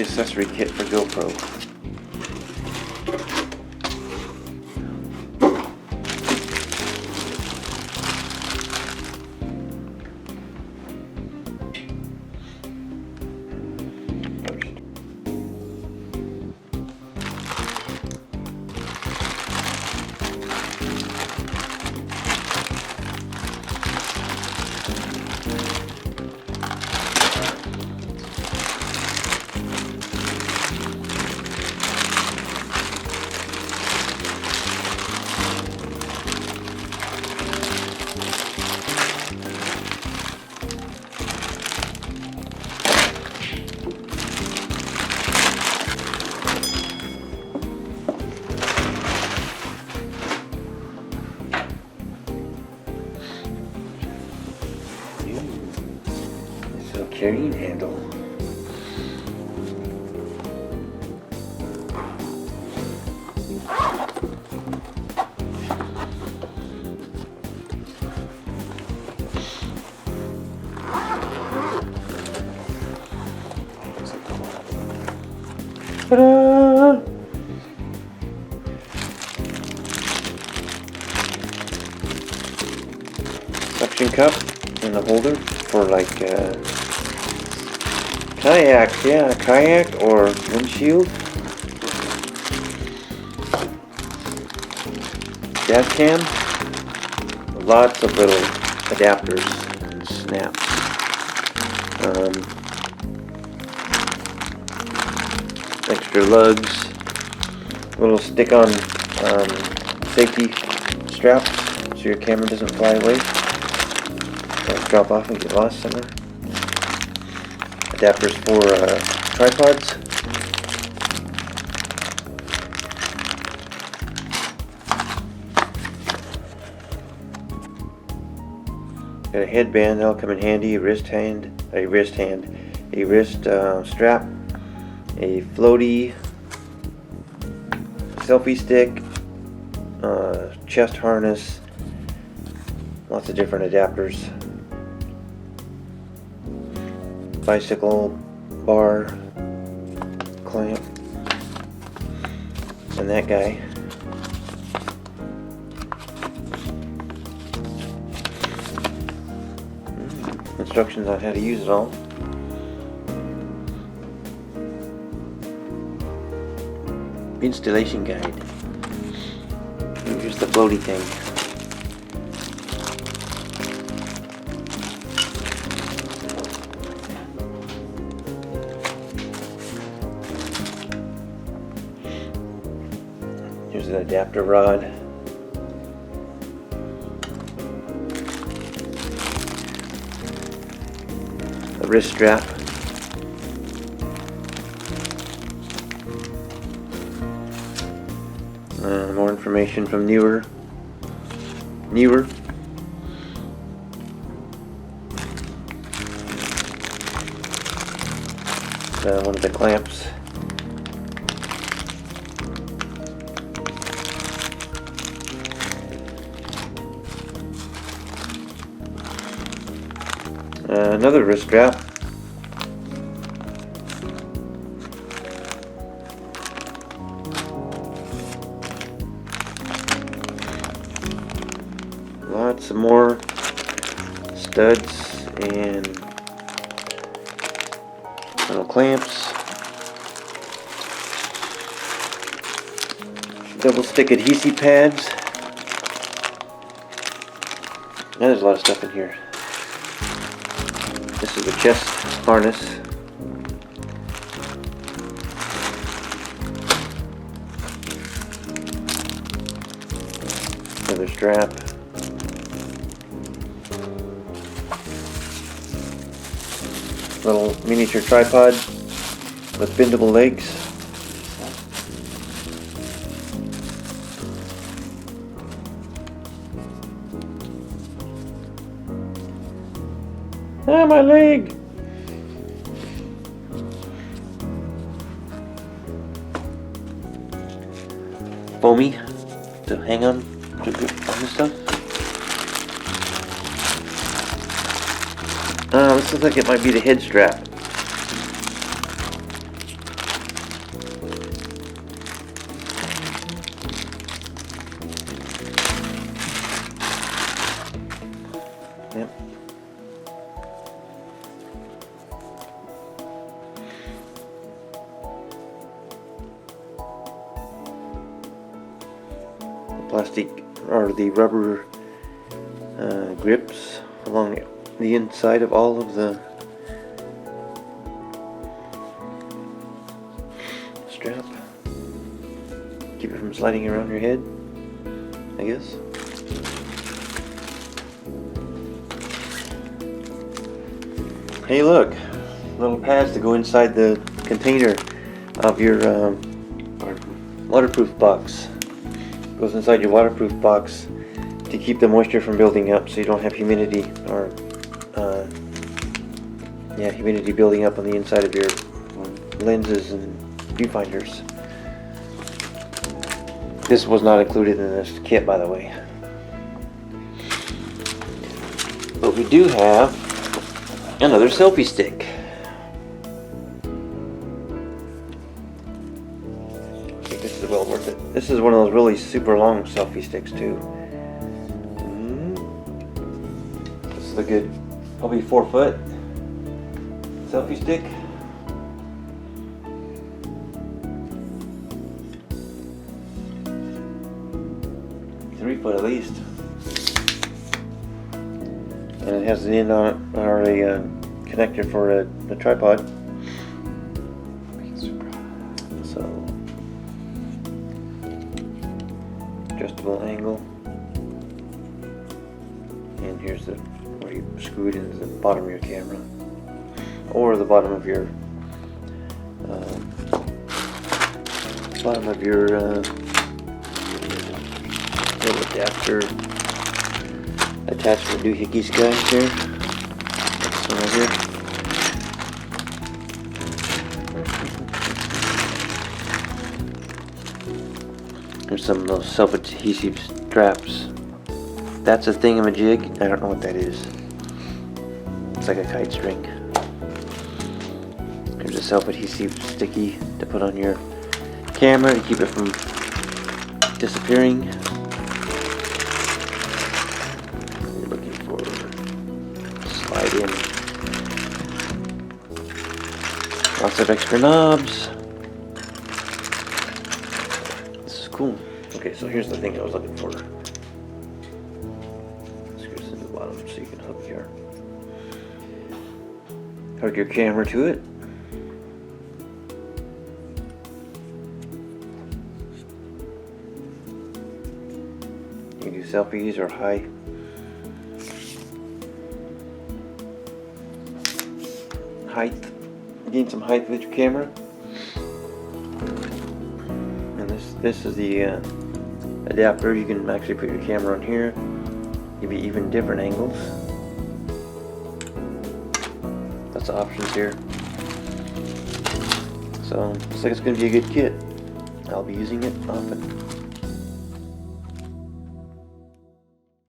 the accessory kit for GoPro. Carrying handle. Ta-da! Suction cup and a holder for like kayaks, yeah, a kayak or windshield. Dash cam. Lots of little adapters and snaps. Extra lugs. Little stick-on safety straps so your camera doesn't fly away. Don't drop off and get lost somewhere. Adapters for tripods. Got a headband that'll come in handy. A wrist strap. A floaty. Selfie stick. Chest harness. Lots of different adapters. Bicycle bar clamp, and that guy. Instructions on how to use it all. Installation guide. Here's the floaty thing. Here's an adapter rod. A wrist strap. More information from NEEWER. One of the clamps. Another wrist strap. Lots of more studs and little clamps. Double stick adhesive pads. There's a lot of stuff in here. This is the chest harness. Another strap. Little miniature tripod with bendable legs. Ah, my leg! Foamy to hang on to this stuff. This looks like it might be the head strap. plastic or the rubber grips along the inside of all of the strap. Keep it from sliding around your head, I guess. Hey, look, little pads to go inside the container of your waterproof box. Goes inside your waterproof box to keep the moisture from building up, so you don't have humidity or humidity building up on the inside of your lenses and viewfinders. This was not included in this kit, by the way. But we do have another selfie stick. I think this is well worth it. This is one of those really super long selfie sticks too. This is a good, probably 4 foot selfie stick. Foot at least, and it has an end on it, or a connector for a tripod. So adjustable angle, and here's the where you screw it into the bottom of your camera, or the bottom of your little adapter attached to the doohickeys guys here. This one right here. There's some of those self-adhesive straps. That's a thingamajig. I don't know what that is. It's like a kite string. There's a self-adhesive sticky to put on your camera to keep it from disappearing. Slide in. Lots of extra knobs. This is cool. Okay, so here's the thing I was looking for. Screw this in the bottom so you can hook your camera to it. You can do selfies or high. Height, gain some height with your camera, and this is the adapter. You can actually put your camera on here, give you even different angles. Lots of options here. So looks like it's going to be a good kit. I'll be using it often.